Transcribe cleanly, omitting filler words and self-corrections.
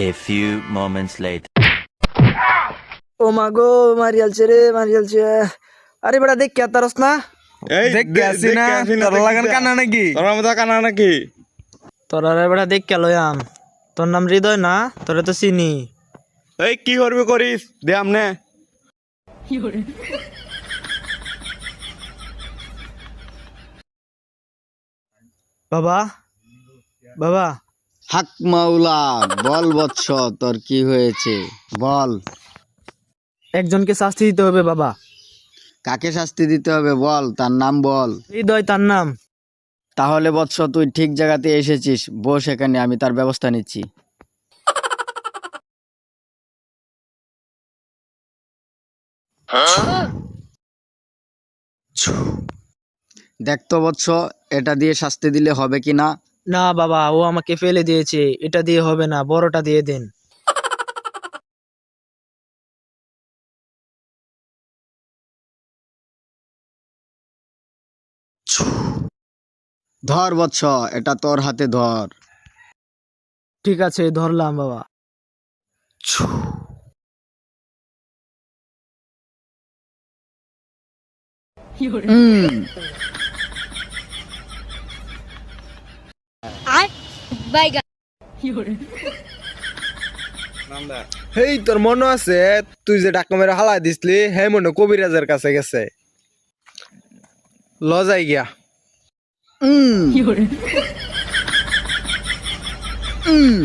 A few moments later. ও মা গো, মারিয়ালছে রে, মারিয়ালছে। আরে বেটা দেখ কে তারস না? এই দেখ আসি না তোর লাগান কানা নাকি তোর মতো কানা নাকি? তোরা রে বেটা দেখ কে লয়াম। তোর নাম হৃদয় না? তোরে তো চিনি। এই কি করবি করিস দে আমনে। বাবা, বাবা, হাক মাওলা, বল বৎস, তোর কি হয়েছে বল। একজনকে শাস্তি দিতে হবে বাবা। কাকে শাস্তি দিতে হবে বল, তার নাম বল। হৃদয় তার নাম। তাহলে বৎস তুই ঠিক জায়গাতে এসেছিস, বস এখানে, আমি তার ব্যবস্থা নিচ্ছি। দেখ তো বৎস, এটা দিয়ে শাস্তি দিলে হবে কি না? না বাবা, ও আমাকে ফেলে দিয়েছে, এটা দিয়ে হবে না, বড়টা দিয়ে দেন। ধর বৎস, এটা তোর হাতে ধর। ঠিক আছে, ধরলাম বাবা। হুম, হেই তোর মনে আছে তুই যে ডাক্কা মেরে হালাই দিসলি হে মনে কবিরাজের কাছে গেছে লজাই গিয়া হুম, হুম।